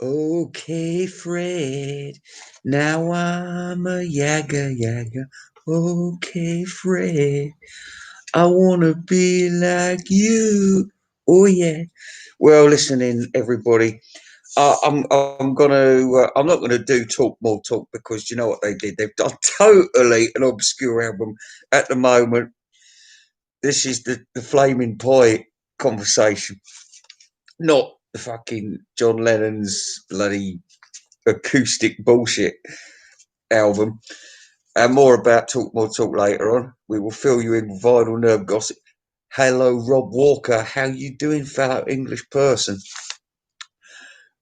Okay, Fred. Now I'm a yaga. Okay, Fred. I wanna be like you. Oh yeah. Well, listening, everybody. I'm not gonna do talk more talk because you know what they did. They've done totally an obscure album at the moment. This is the flaming pie conversation, not the fucking John Lennon's bloody acoustic bullshit album. And more about talk more talk later on. We will fill you in with vinyl nerve gossip. Hello, Rob Walker. How you doing, fellow English person?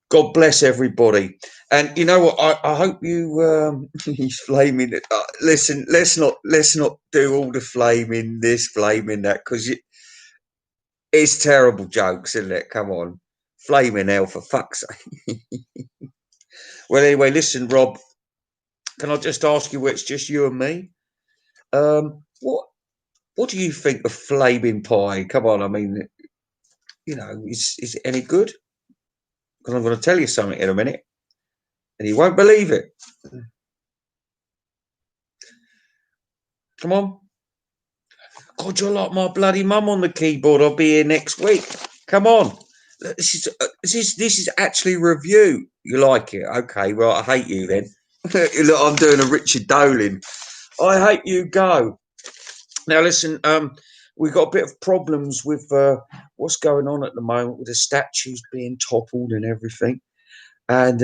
God bless everybody. And you know what? I hope you he's flaming it. Listen, let's not do all the flaming this, flaming that, because it's terrible jokes, isn't it? Come on, flaming hell for fuck's sake. Well, anyway, listen, Rob. Can I just ask you, where it's just you and me? What do you think of flaming pie? Come on, I mean, is it any good? Because I'm going to tell you something in a minute, and you won't believe it. Come on. God, you're like my bloody mum on the keyboard. I'll be here next week. Come on. This is actually review. You like it? Okay, well, I hate you then. Look, I'm doing a Richard Dolan. I hate you. Go. Now, listen, we've got a bit of problems with what's going on at the moment with the statues being toppled and everything. And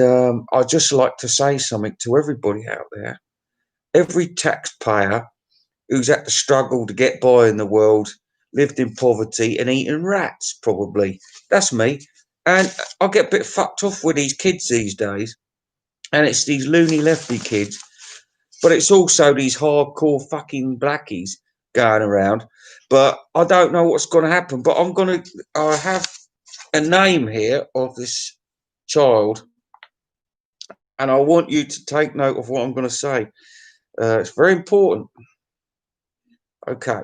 I'd just like to say something to everybody out there. Every taxpayer who's had to struggle to get by in the world, lived in poverty and eaten rats, probably. That's me. And I get a bit fucked off with these kids these days. And it's these loony lefty kids, but it's also these hardcore fucking blackies going around. But I don't know what's going to happen. But I have a name here of this child, and I want you to take note of what I'm going to say. It's very important. Okay.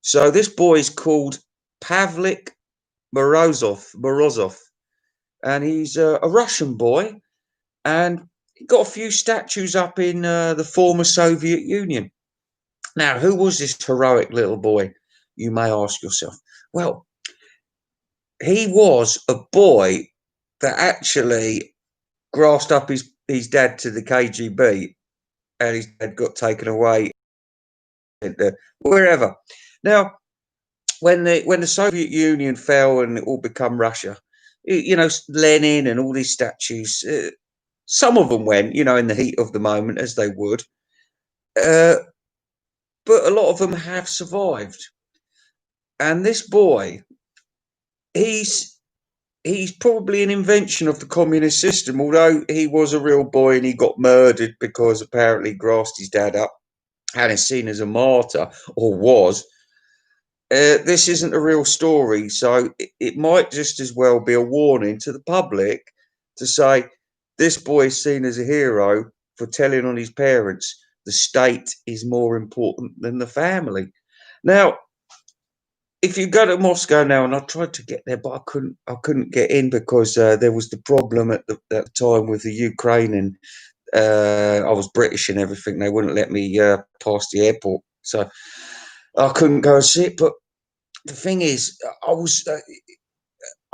So this boy is called Pavlik Morozov, and he's a Russian boy, and he got a few statues up in the former Soviet Union. Now, who was this heroic little boy? You may ask yourself. Well, he was a boy that actually grassed up his dad to the KGB, and his dad got taken away wherever. Now, when the Soviet Union fell and it all became Russia, Lenin and all these statues, some of them went, in the heat of the moment, as they would, but a lot of them have survived. And this boy, he's probably an invention of the communist system, although he was a real boy and he got murdered because apparently he grassed his dad up and is seen as a martyr, or was. This isn't a real story, so it might just as well be a warning to the public to say this boy is seen as a hero for telling on his parents the state is more important than the family. Now, if you go to Moscow now, and I tried to get there, but I couldn't get in because there was the problem at the time with the Ukraine, and I was British and everything. They wouldn't let me past the airport, so I couldn't go and see it. But the thing is, I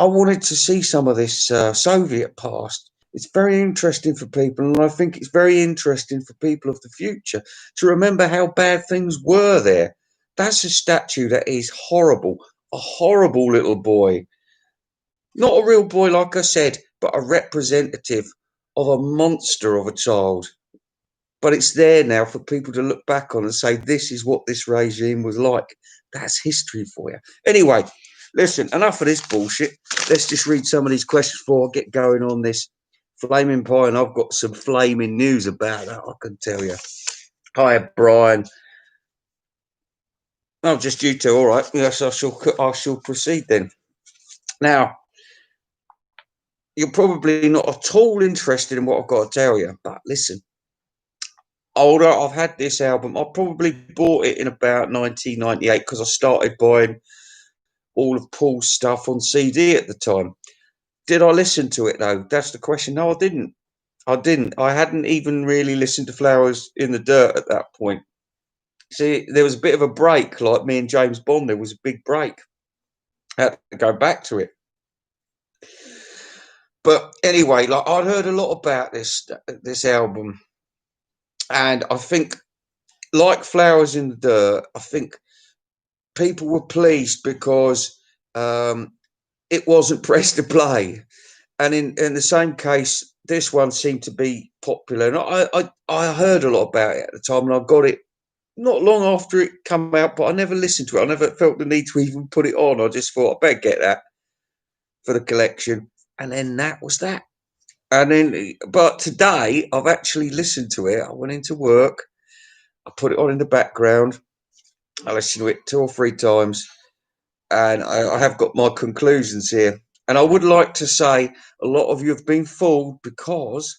wanted to see some of this Soviet past. It's very interesting for people, and I think it's very interesting for people of the future to remember how bad things were there. That's a statue that is horrible, a horrible little boy. Not a real boy, like I said, but a representative of a monster of a child. But it's there now for people to look back on and say, this is what this regime was like. That's history for you. Anyway, listen, enough of this bullshit. Let's just read some of these questions before I get going on this flaming pie. And I've got some flaming news about that, I can tell you. Hi, Brian. Oh, just you two. All right. Yes, I shall proceed then. Now, you're probably not at all interested in what I've got to tell you, but listen. Older, I've had this album. I probably bought it in about 1998 because I started buying all of Paul's stuff on CD at the time. Did I listen to it though? That's the question. No, I didn't. I didn't. I hadn't even really listened to Flowers in the Dirt at that point. See, there was a bit of a break, like me and James Bond. There was a big break. I had to go back to it. But anyway, like I'd heard a lot about this album, and I think, like Flowers in the Dirt, I think people were pleased because it wasn't pressed to play. And in the same case, this one seemed to be popular. And I heard a lot about it at the time, and I got it not long after it came out, but I never listened to it. I never felt the need to even put it on. I just thought I better get that for the collection. And then that was that. And then, but today I've actually listened to it. I went into work, I put it on in the background, I listened to it 2 or 3 times, and I have got my conclusions here. And I would like to say a lot of you have been fooled because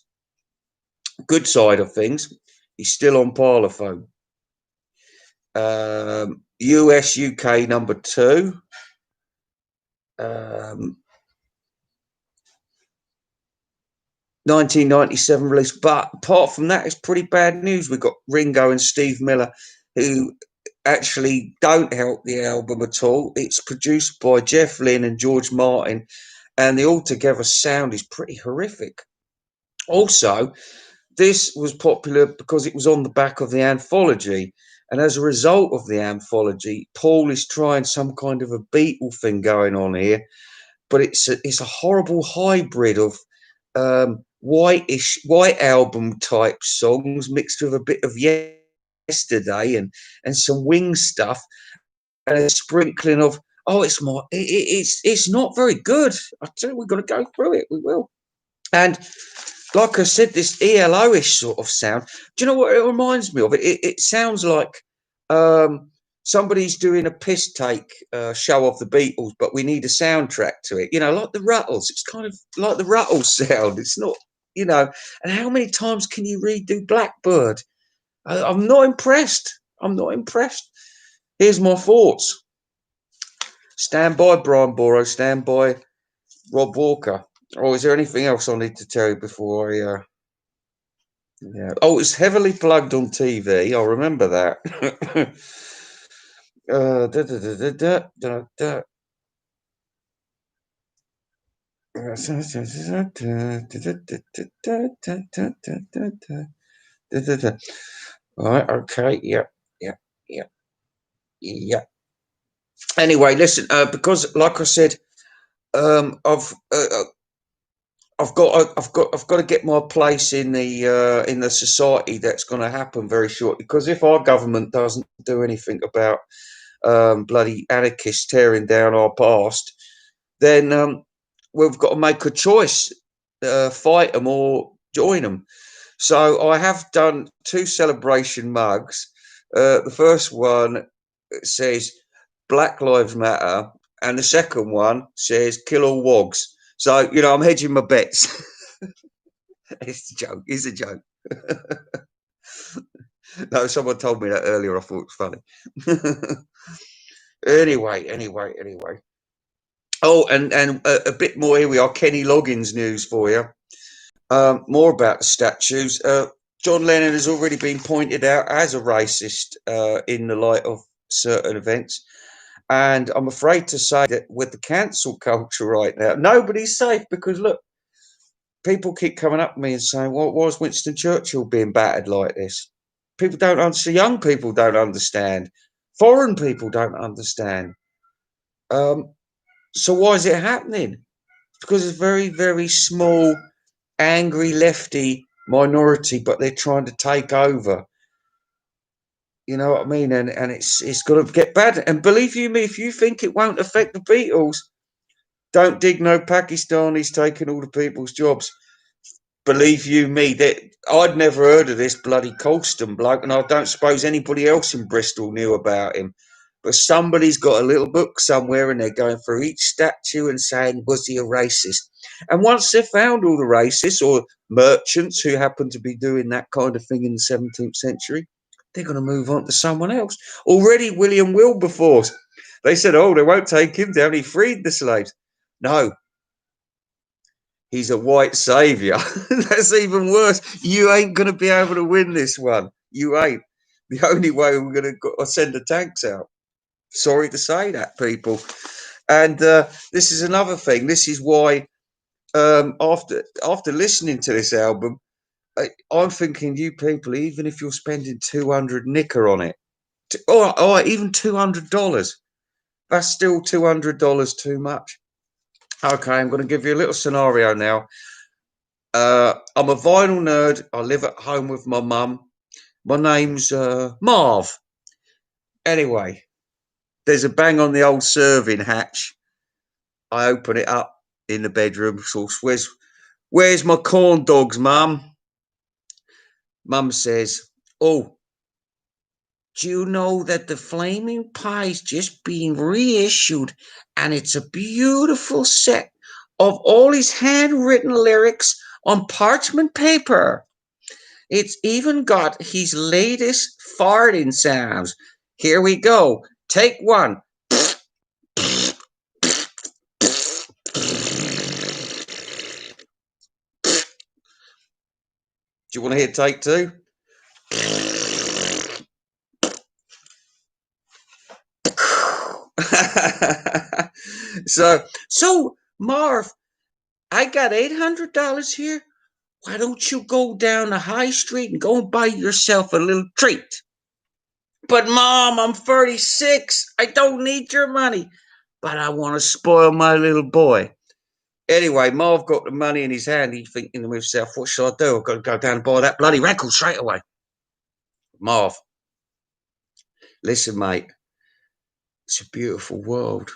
good side of things, he's still on Parlophone. US UK number 2. 1997 release, but apart from that, it's pretty bad news. We've got Ringo and Steve Miller, who actually don't help the album at all. It's produced by Jeff Lynne and George Martin, and the altogether sound is pretty horrific. Also, this was popular because it was on the back of the anthology, and as a result of the anthology, Paul is trying some kind of a Beatle thing going on here, but it's a horrible hybrid of white album type songs mixed with a bit of Yesterday and some Wing stuff, and a sprinkling of it's not very good. I tell you, we've got to go through it. We will. And like I said, this ELO-ish sort of sound. Do you know what it reminds me of? It sounds like somebody's doing a piss take show of the Beatles, but we need a soundtrack to it. You know, like the Rattles. It's kind of like the Rattles sound. It's not, you know. And how many times can you redo Blackbird? I'm not impressed. I'm not impressed. Here's my thoughts. Stand by Brian Boro. Stand by Rob Walker. Oh, is there anything else I need to tell you before I? Yeah. Oh, it's heavily plugged on TV. I remember that. Da, da, da, da, da, da, da. All right. Okay. Yeah. Yeah. Yeah. Yeah. Anyway, listen. Because, like I said, I've got to get my place in the society that's going to happen very shortly. Because if our government doesn't do anything about bloody anarchists tearing down our past, then we've got to make a choice: fight them or join them. So I have done 2 celebration mugs. The first one says Black Lives Matter, and the second one says kill all wogs. So, you know, I'm hedging my bets. It's a joke. It's a joke. No, someone told me that earlier. I thought it was funny. Anyway. Oh, and a bit more. Here we are. Kenny Loggins news for you. More about the statues. John Lennon has already been pointed out as a racist in the light of certain events. And I'm afraid to say that with the cancel culture right now, nobody's safe because, look, people keep coming up to me and saying, well, why is Winston Churchill being battered like this? People don't understand. Young people don't understand. Foreign people don't understand. So why is it happening? Because it's very, very small, angry lefty minority, but they're trying to take over. You know what I mean? And it's got to get bad. And believe you me, if you think it won't affect the Beatles, don't dig no Pakistanis taking all the people's jobs. Believe you me, that I'd never heard of this bloody Colston bloke, and I don't suppose anybody else in Bristol knew about him. But somebody's got a little book somewhere, and they're going through each statue and saying, was he a racist? And once they've found all the racists or merchants who happen to be doing that kind of thing in the 17th century, they're going to move on to someone else. Already William Wilberforce, they said, oh, they won't take him down. He freed the slaves. No, He's a white savior. That's even worse. You ain't going to be able to win this one. You ain't. The only way we're going to send the tanks out. Sorry to say that, people. And this is another thing. This is why after listening to this album, I'm thinking, you people, even if you're spending 200 nicker on it, or even $200, that's still $200 too much. Okay, I'm going to give you a little scenario now. I'm a vinyl nerd. I live at home with my mum. My name's Marv. Anyway, there's a bang on the old serving hatch. I open it up in the bedroom. So where's my corn dogs, Mum? Mum says, oh, do you know that the Flaming Pie's just being reissued, and it's a beautiful set of all his handwritten lyrics on parchment paper. It's even got his latest farting sounds. Here we go. Take one. Do you want to hear take two? So Marv, I got $800 here. Why don't you go down the high street and go and buy yourself a little treat? But Mom, I'm 36. I don't need your money. But I want to spoil my little boy. Anyway, Marv got the money in his hand. He's thinking to himself, what should I do? I've got to go down and buy that bloody record straight away. Marv, listen, mate. It's a beautiful world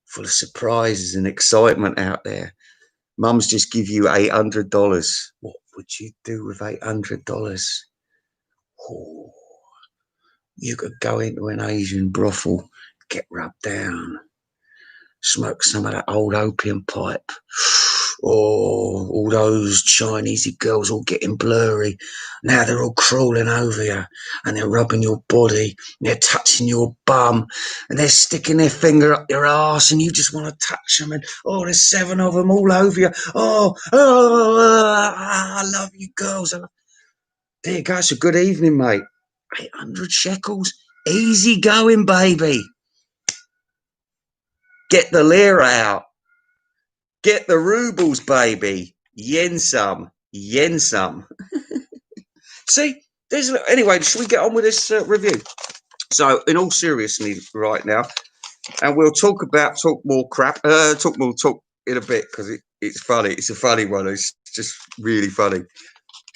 full of surprises and excitement out there. Mum's just give you $800. What would you do with $800? Oh, you could go into an Asian brothel, get rubbed down, smoke some of that old opium pipe. Oh, all those Chinese girls all getting blurry. Now they're all crawling over you and they're rubbing your body, and they're touching your bum, and they're sticking their finger up your ass, and you just want to touch them. And oh, there's 7 of them all over you. I love you girls. There you go. It's a good evening, mate. 800 shekels. Easy going, baby. Get the lira out. Get the rubles, baby. Yen some. See, anyway, should we get on with this review? So, in all seriousness, right now, and we'll talk more crap. Talk in a bit because it's funny. It's a funny one. It's just really funny.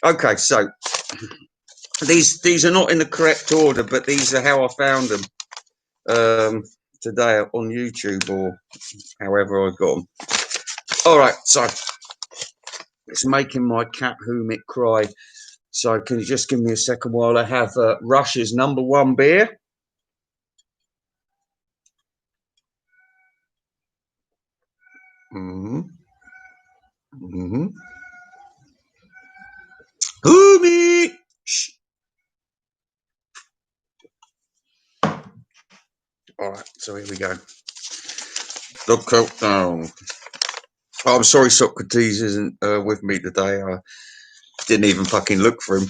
Okay, so these are not in the correct order, but these are how I found them today on YouTube or however I got them. All right, so it's making my cat Humit cry. So can you just give me a second while I have Russia's #1 beer? Humit! Shh. All right, so here we go. The countdown. Oh, I'm sorry Socrates isn't with me today. I didn't even fucking look for him.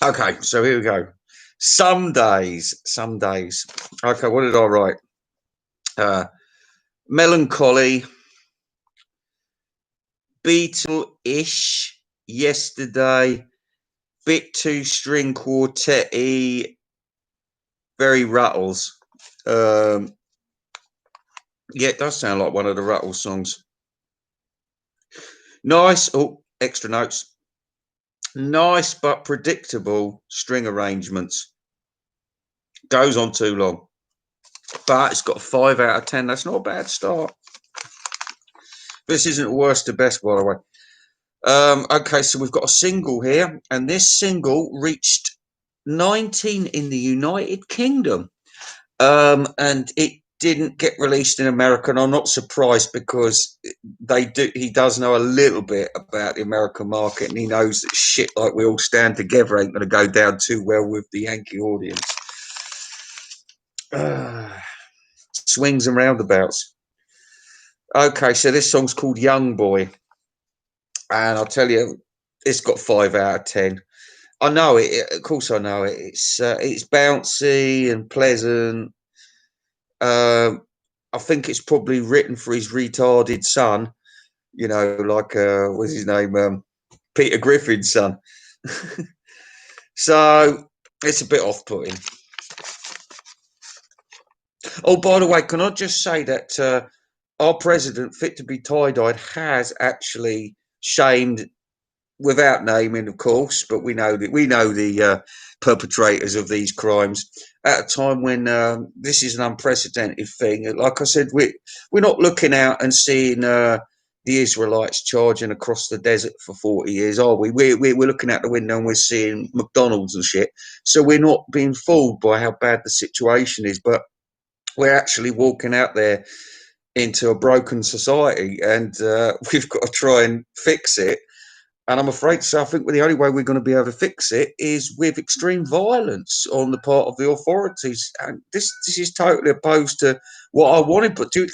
Okay, so here we go. Some days. Okay, what did I write? Melancholy, Beatle-ish, Yesterday, bit too string quartet-y, very Ruttles. Yeah, it does sound like one of the Ruttles songs. Nice. Oh, extra notes. Nice but predictable string arrangements. Goes on too long. But it's got a 5 out of 10. That's not a bad start. This isn't worst to best, by the way. Okay, so we've got a single here, and this single reached 19 in the United Kingdom, and it didn't get released in America, and I'm not surprised because he does know a little bit about the American market, and he knows that shit like We All Stand Together ain't going to go down too well with the Yankee audience. Swings and roundabouts. Okay, so this song's called Young Boy, and I'll tell you, it's got 5 out of 10. I know it. Of course, I know it. It's bouncy and pleasant. Um, I think it's probably written for his retarded son. You know, like what's his name? Peter Griffin's son. So it's a bit off-putting. Oh, by the way, can I just say that our president, fit to be tie-dyed, has actually shamed, without naming, of course, but we know the perpetrators of these crimes at a time when this is an unprecedented thing. Like I said, we're not looking out and seeing the Israelites charging across the desert for 40 years, are we? We're looking out the window and we're seeing McDonald's and shit. So we're not being fooled by how bad the situation is, but we're actually walking out there into a broken society, and we've got to try and fix it. And I'm afraid so. I think the only way we're going to be able to fix it is with extreme violence on the part of the authorities. And this is totally opposed to what I wanted. But do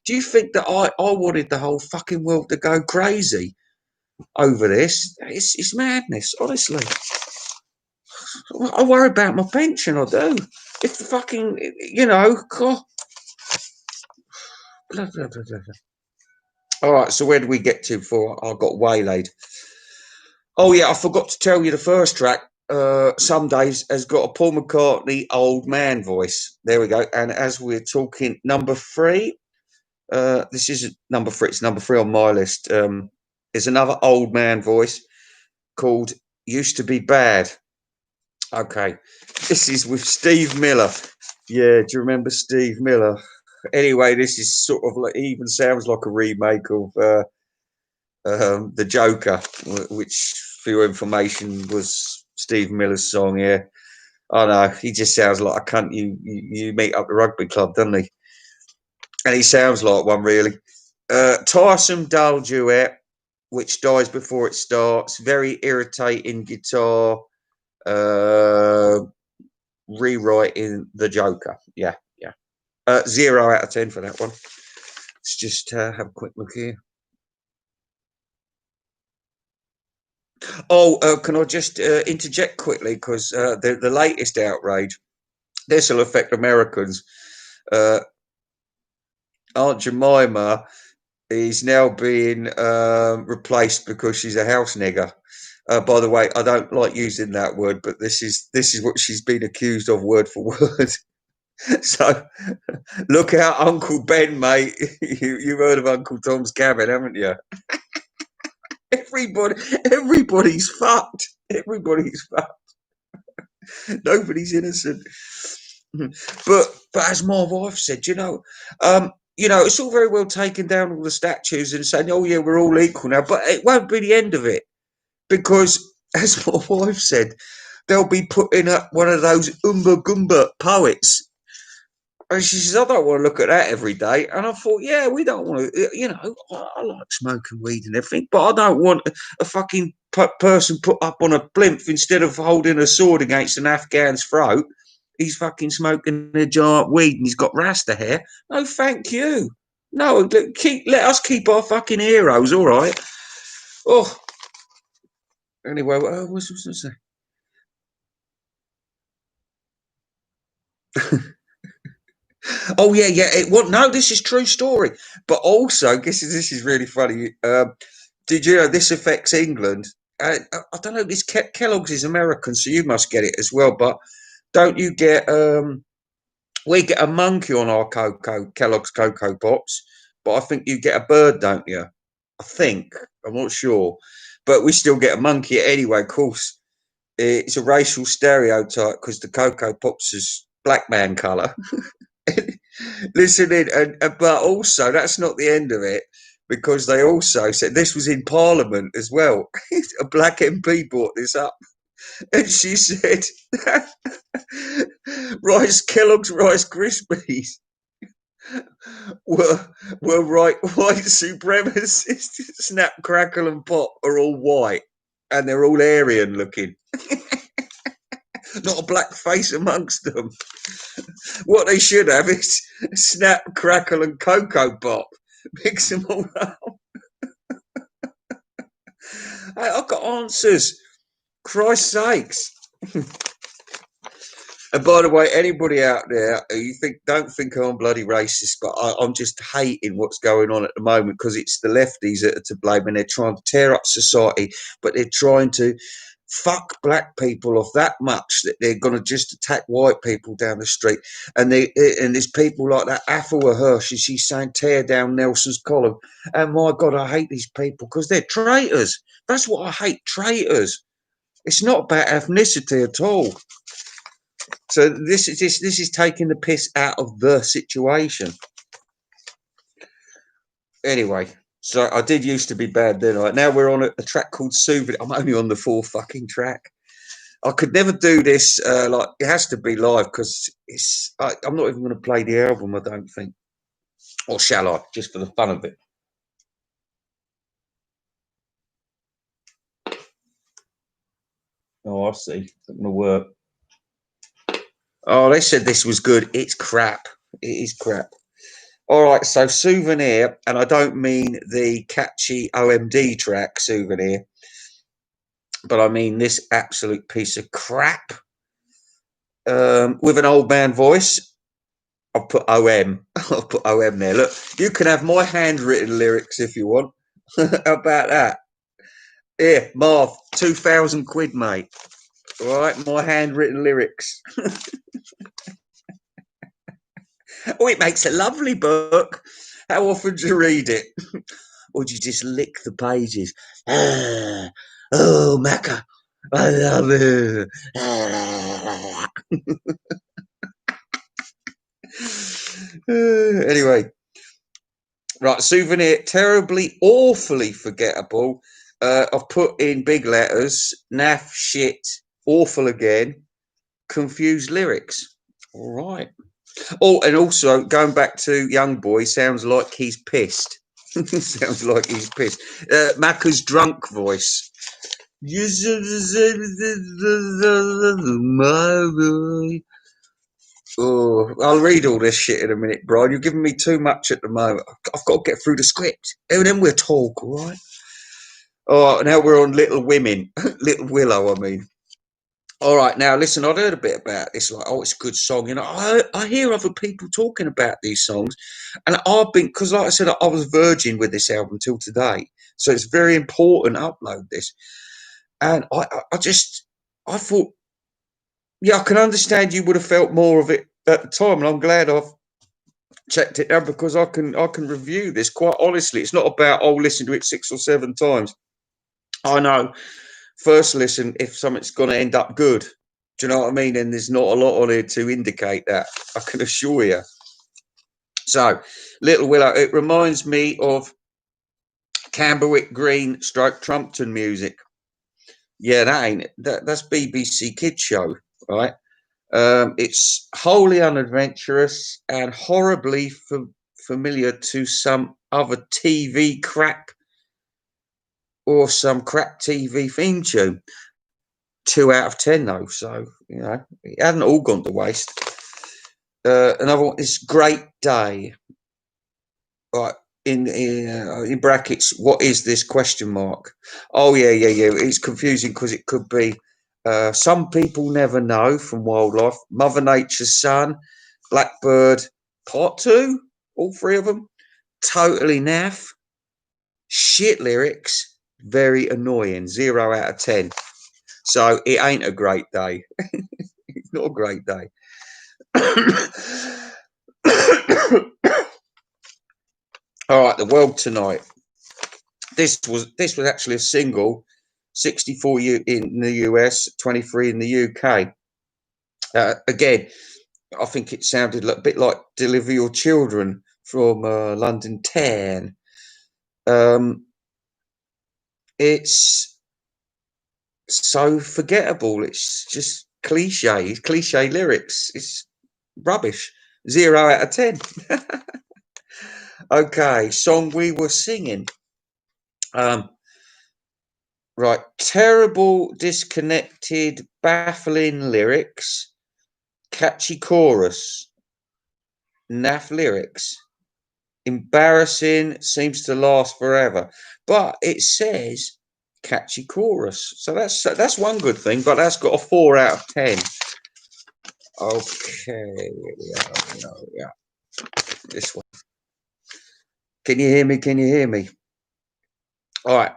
you think that I wanted the whole fucking world to go crazy over this? It's madness, honestly. I worry about my pension. I do. If the fucking, God, blah, blah, blah, blah. All right, so where do we get to before I got waylaid? Oh yeah, I forgot to tell you the first track. Some Days has got a Paul McCartney old man voice. There we go. And as we're talking, number three. This is number three. It's number three on my list. Is another old man voice called "Used to Be Bad." Okay, this is with Steve Miller. Yeah, do you remember Steve Miller? Anyway, this is sort of like, even sounds like a remake of the Joker, which, for your information, was Steve Miller's song. Yeah, I know, he just sounds like a cunt you meet up the rugby club, doesn't he? And he sounds like one, really. Tiresome dull duet, which dies before it starts. Very irritating guitar. Uh, Rewriting the Joker. Yeah, yeah. 0 out of 10 for that one. Let's just have a quick look here. Oh, can I just interject quickly, because the latest outrage, this will affect Americans. Uh, Aunt Jemima is now being replaced because she's a house nigger. By the way, I don't like using that word, but this is what she's been accused of, word for word. So look out, Uncle Ben, mate. You've heard of Uncle Tom's Cabin, haven't you? Everybody's fucked. Everybody's fucked. Nobody's innocent. But as my wife said, it's all very well taking down all the statues and saying, "Oh yeah, we're all equal now," but it won't be the end of it, because, as my wife said, they'll be putting up one of those Umba Gumba poets. And she says, "I don't want to look at that every day." And I thought, yeah, we don't want to, I like smoking weed and everything, but I don't want a fucking person put up on a plinth, instead of holding a sword against an Afghan's throat. He's fucking smoking a giant weed and he's got Rasta hair. No, thank you. No, let us keep our fucking heroes, all right? Oh, anyway, what was I going to say? Oh yeah, yeah. No, this is true story. But also, this is really funny. Did you know this affects England? I don't know. This Kellogg's is American, so you must get it as well. But don't you get? We get a monkey on our Kellogg's Cocoa Pops, but I think you get a bird, don't you? I think, I'm not sure, but we still get a monkey anyway. Of course, it's a racial stereotype because the Cocoa Pops is black man colour. Listen in, but also that's not the end of it, because they also said this was in Parliament as well. A black MP brought this up, and she said, Kellogg's Rice Krispies were white supremacists. Snap, crackle, and pop are all white, and they're all Aryan looking. Not a black face amongst them. What they should have is Snap, Crackle, and Cocoa Pop. Mix them all up. Hey, I've got answers. Christ's sakes. And by the way, anybody out there who don't think I'm bloody racist, but I'm just hating what's going on at the moment because it's the lefties that are to blame and they're trying to tear up society, but they're trying to fuck black people off that much that they're going to just attack white people down the street. And there's people like that Afua Hirsch, she's saying tear down Nelson's column. And my God, I hate these people because they're traitors. That's what I hate, traitors. It's not about ethnicity at all. So this is taking the piss out of the situation. Anyway, so I did used to be bad then. Right? Now we're on a track called Souvenir. I'm only on the 4th fucking track. I could never do this. Like it has to be live because I'm not even going to play the album. I don't think, or shall I? Just for the fun of it. Oh, I see. It's not going to work. Oh, they said this was good. It's crap. It is crap. All right, so Souvenir, and I don't mean the catchy OMD track Souvenir, but I mean this absolute piece of crap with an old man voice. I'll put OM. I'll put OM there. Look, you can have my handwritten lyrics if you want. How about that? Here, Marv, 2,000 quid, mate. All right, my handwritten lyrics. Oh, it makes a lovely book. How often do you read it? Or do you just lick the pages? Ah, oh, Macca, I love you. Anyway, right, Souvenir, terribly, awfully forgettable. I've put in big letters, naff, shit, awful again, confused lyrics. All right. Oh, and also going back to Young Boy, sounds like he's pissed. Sounds like he's pissed. Macca's drunk voice. Oh, I'll read all this shit in a minute, Brian. You're giving me too much at the moment. I've got to get through the script. And then we'll talk, all right? Oh, now we're on Little Women. Little Willow, I mean. All right, now listen, I'd heard a bit about this, like, oh, it's a good song. You know, I hear other people talking about these songs, and I've been, because like I said, I was virgin with this album till today. So it's very important to upload this. And I thought, yeah, I can understand you would have felt more of it at the time, and I'm glad I've checked it out because I can review this quite honestly. It's not about listen to it 6 or 7 times. I know first listen if something's going to end up good. Do you know what I mean? And there's not a lot on it to indicate that. I can assure you. So, Little Willow, it reminds me of Camberwick Green stroke Trumpton music. Yeah, that's BBC Kids Show, right? It's wholly unadventurous and horribly familiar to some other TV crap or some crap TV theme tune. 2 out of 10 though, so you know it hadn't all gone to waste. Another one is Great Day. Right, in brackets, what is this question mark? Oh yeah. It's confusing because it could be some people never know from Wildlife, Mother Nature's Son, Blackbird, Part 2, all 3 of them. Totally naff. Shit lyrics, very annoying. 0 out of 10. So it ain't a great day. It's not a great day. All right, The World Tonight. This was actually a single, 64 in the US, 23 in the UK. Again, I think it sounded a bit like Deliver Your Children from London 10. It's so forgettable. It's just cliche lyrics. It's rubbish. 0 out of 10. Okay, song we were singing. Right, terrible, disconnected, baffling lyrics, catchy chorus, naff lyrics. Embarrassing, seems to last forever. But it says catchy chorus. So that's one good thing, but that's got a 4 out of 10. Okay, yeah. This one. Can you hear me? Can you hear me? All right.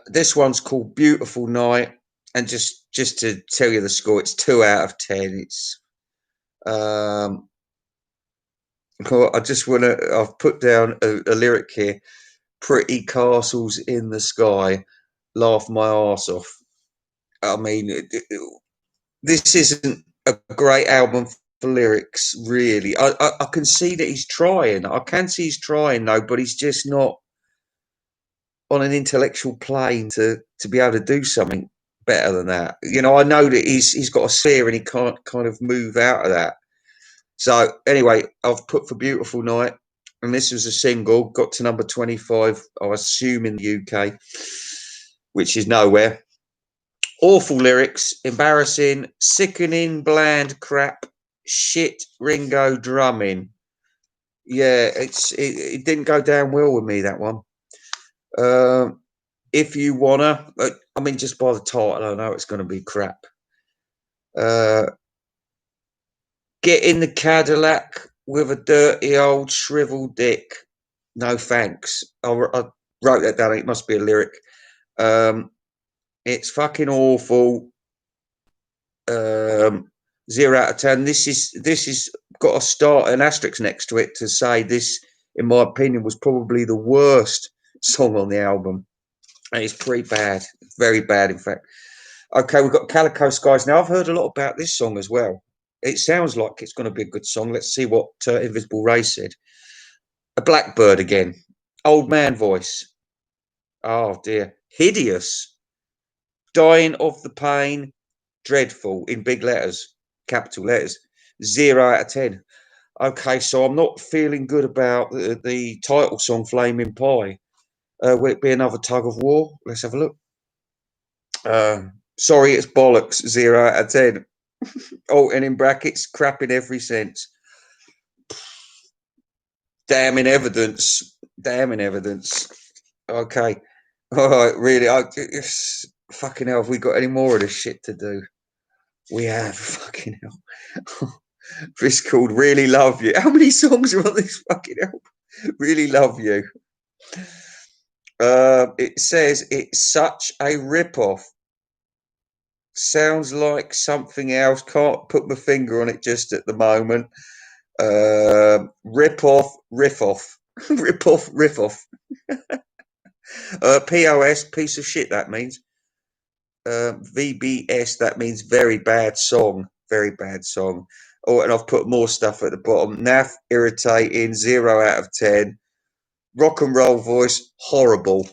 This one's called Beautiful Night. And just to tell you the score, it's 2 out of 10. It's I just want to. I've put down a lyric here: "Pretty castles in the sky, laugh my arse off." I mean, this isn't a great album for lyrics, really. I can see that he's trying. I can see he's trying, though, but he's just not on an intellectual plane to be able to do something better than that. You know, I know that he's got a sphere and he can't kind of move out of that. So anyway, I've put For Beautiful Night, and this was a single, got to number 25, I assume in the UK, which is nowhere. Awful lyrics, embarrassing, sickening, bland crap, shit Ringo drumming. Yeah, it didn't go down well with me, that one. If you wanna, I mean, just by the title, I know it's going to be crap. Get in the Cadillac with a dirty old shriveled dick. No thanks. I wrote that down. It must be a lyric. It's fucking awful. 0 out of 10. This is got a star, an asterisk next to it to say this, in my opinion, was probably the worst song on the album. And it's pretty bad. Very bad, in fact. Okay, we've got Calico Skies. Now, I've heard a lot about this song as well. It sounds like it's going to be a good song. Let's see what Invisible Ray said. A blackbird again. Old man voice. Oh, dear. Hideous. Dying of the pain. Dreadful in big letters, capital letters. 0 out of 10. Okay, so I'm not feeling good about the title song, Flaming Pie. Will it be another tug of war? Let's have a look. Sorry, it's bollocks. 0 out of 10. Oh, and in brackets, crap in every sense. Damning evidence. Damning evidence. Okay. All right, really. Fucking hell, have we got any more of this shit to do? We have. Fucking hell. This called Really Love You. How many songs are on this fucking album? Really Love You. It says it's such a rip-off. Sounds like something else. Can't put my finger on it just at the moment. Rip-off, riff-off. Rip-off, riff-off. POS, piece of shit, that means. VBS, that means very bad song. Very bad song. Oh, and I've put more stuff at the bottom. Naff, irritating, 0 out of 10. Rock and roll voice, horrible.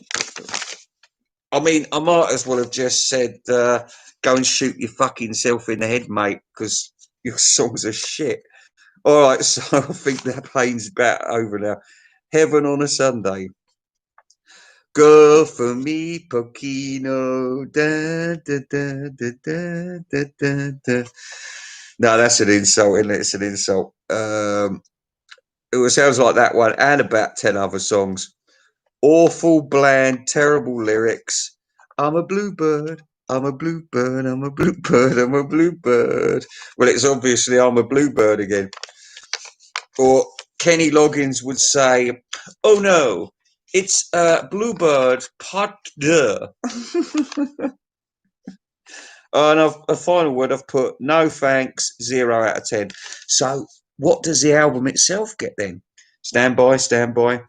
I mean, I might as well have just said, go and shoot your fucking self in the head, mate, because your songs are shit. All right, so I think that pain's about over now. Heaven on a Sunday. Girl for me, Pochino. Da, da, da, da, da, da, da, da. No, that's an insult, isn't it? It's an insult. It sounds like that one and about 10 other songs. Awful, bland, terrible lyrics. I'm a bluebird. I'm a bluebird. I'm a bluebird. I'm a bluebird. Well, it's obviously I'm a bluebird again. Or Kenny Loggins would say, oh no, it's Bluebird Part 2. And a final word, I've put no thanks, 0 out of 10. So what does the album itself get then? Stand by, stand by.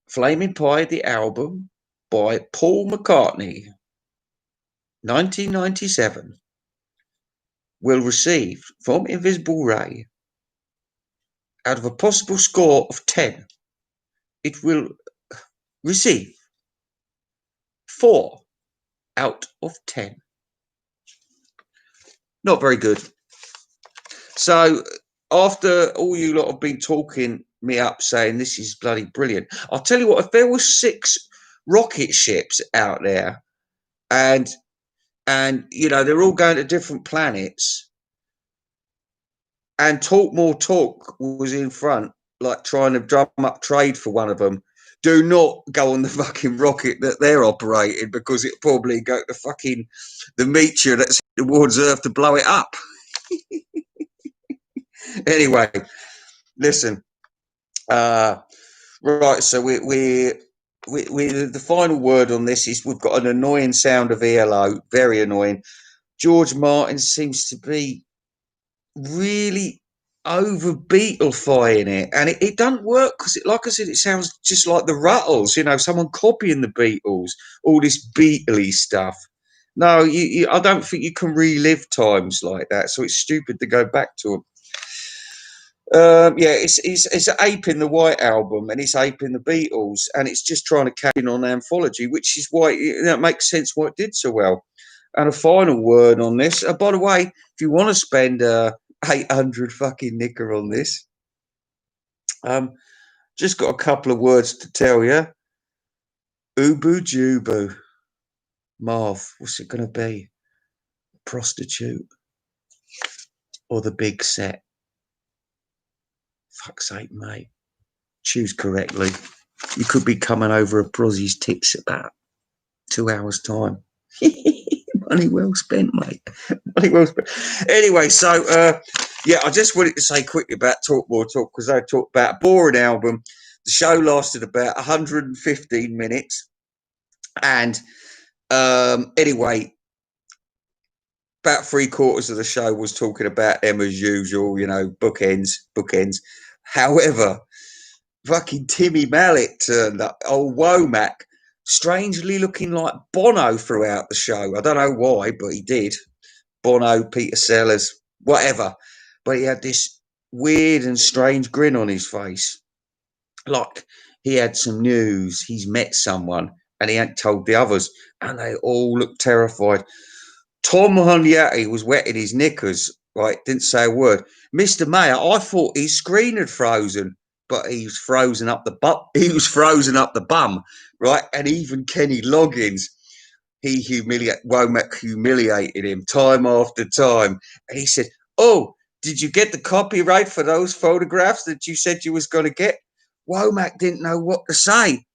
Flaming Pie, the album by Paul McCartney, 1997, will receive from Invisible Ray, out of a possible score of 10, it will receive 4 out of 10. Not very good. So after all you lot have been talking me up saying this is bloody brilliant, I'll tell you what, if there were 6 rocket ships out there and you know they're all going to different planets and Talk More Talk was in front, like trying to drum up trade for one of them, do not go on the fucking rocket that they're operating, because it'll probably go to fucking the meteor that's towards Earth to blow it up. Anyway, listen. Right, so we the final word on this is we've got an annoying sound of ELO, very annoying. George Martin seems to be really over Beatlefying it, and it doesn't work because, like I said, it sounds just like the Ruttles, someone copying the Beatles, all this Beatley stuff. No, I don't think you can relive times like that, so it's stupid to go back to them. It's aping the White Album, and it's aping the Beatles, and it's just trying to carry on Anthology, which is why it makes sense why it did so well. And a final word on this. By the way, if you want to spend 800 fucking nicker on this, just got a couple of words to tell you. Ubu Jubu. Marv, what's it going to be? Prostitute or the big set? Fuck's sake, mate. Choose correctly. You could be coming over a brozzy's tits about 2 hours' time. Money well spent, mate. Money well spent. Anyway, so I just wanted to say quickly about Talk More Talk, because I talked about a boring album. The show lasted about 115 minutes, and anyway, about 3/4 of the show was talking about them as usual, bookends. However, fucking Timmy Mallet turned up, old Womack, strangely looking like Bono throughout the show. I don't know why, but he did. Bono, Peter Sellers, whatever. But he had this weird and strange grin on his face. Like he had some news, he's met someone, and he hadn't told the others, and they all looked terrified. Tom Hunyati was wetting his knickers, right? Didn't say a word. Mr. Mayor, I thought his screen had frozen, but he was frozen up the butt. He was frozen up the bum, right? And even Kenny Loggins, Womack humiliated him time after time. And he said, "Oh, did you get the copyright for those photographs that you said you was going to get?" Womack didn't know what to say.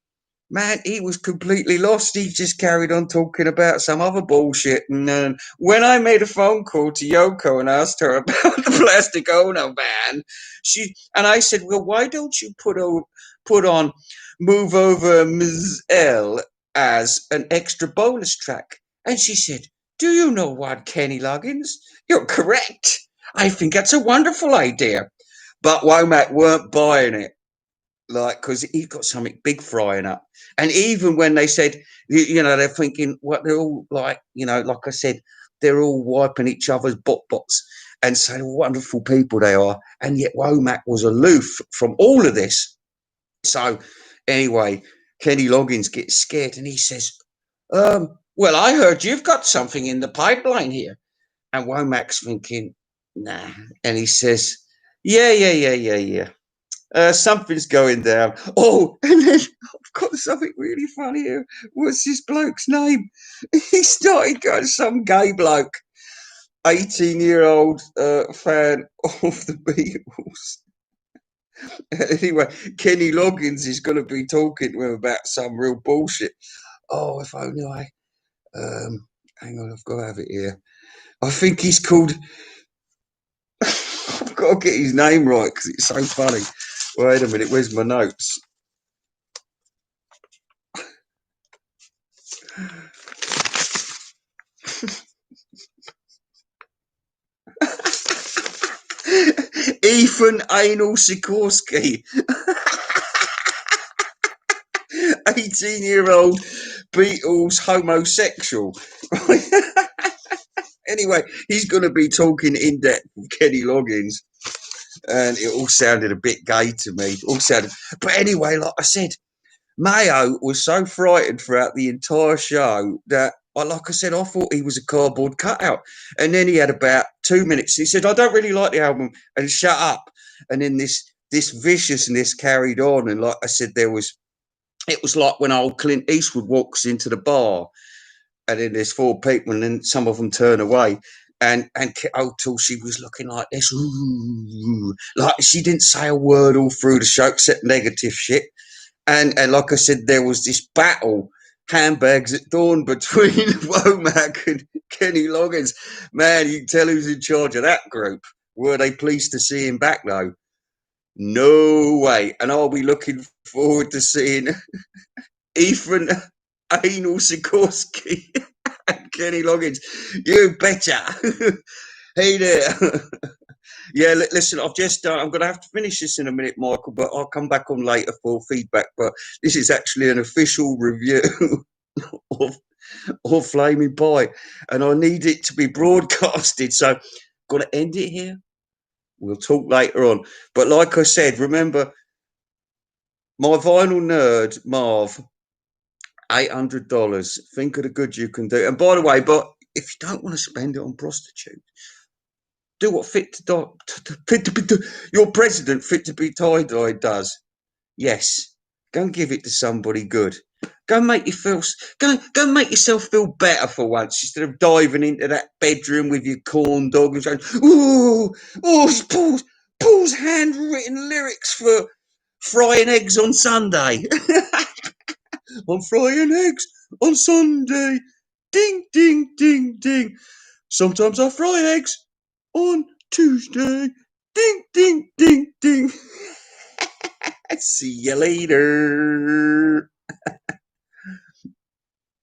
Man, he was completely lost. He just carried on talking about some other bullshit. And when I made a phone call to Yoko and asked her about the Plastic Ono ban, I said, "Well, why don't you put on Move Over Ms. L as an extra bonus track?" And she said, "Do you know what, Kenny Loggins? You're correct. I think that's a wonderful idea." But Womack weren't buying it. Because he's got something big frying up. And even when they said, they're thinking, what they're all like, like I said, they're all wiping each other's botts and saying what wonderful people they are. And yet Womack was aloof from all of this. So anyway, Kenny Loggins gets scared and he says, "Well, I heard you've got something in the pipeline here." And Womack's thinking, "Nah." And he says, Yeah. Something's going down. Oh, and then I've got something really funny here. What's this bloke's name? He started going, some gay bloke, 18-year-old fan of the Beatles. Anyway, Kenny Loggins is going to be talking to him about some real bullshit. Oh, if only I... hang on, I've got to have it here. I think he's called... I've got to get his name right because it's so funny. Wait a minute, where's my notes? Ethan Anal Sikorsky. 18-year-old Beatles homosexual. Anyway, he's going to be talking in depth with Kenny Loggins. And it all sounded a bit gay to me. But anyway, like I said, Mayo was so frightened throughout the entire show that, like I said, I thought he was a cardboard cutout. And then he had about 2 minutes. He said, "I don't really like the album," and shut up. And then this viciousness carried on. And like I said, it was like when old Clint Eastwood walks into the bar and then there's 4 people and then some of them turn away. till she was looking like this, ooh, like she didn't say a word all through the show except negative shit. And like I said, there was this battle, handbags at dawn, between Womack and Kenny Loggins. Man, you can tell who's in charge of that group. Were they pleased to see him back though? No way. And I'll be looking forward to seeing Ethan Anal Sikorsky and Kenny Loggins. You betcha. Hey there. Yeah, listen, I've just I'm going to have to finish this in a minute, Michael, but I'll come back on later for feedback. But this is actually an official review of Flaming Pie, and I need it to be broadcasted. So I'm going to end it here. We'll talk later on. But like I said, remember, my vinyl nerd, Marv, $800. Think of the good you can do. And by the way, but if you don't want to spend it on prostitutes, do what your president Fit to Be Tie-Dye does. Yes, go and give it to somebody good. Go and make make yourself feel better for once, instead of diving into that bedroom with your corn dog and saying, "Ooh, it's Paul's handwritten lyrics for frying eggs on Sunday." I'm frying eggs on Sunday. Ding, ding, ding, ding. Sometimes I fry eggs on Tuesday. Ding, ding, ding, ding. See you later.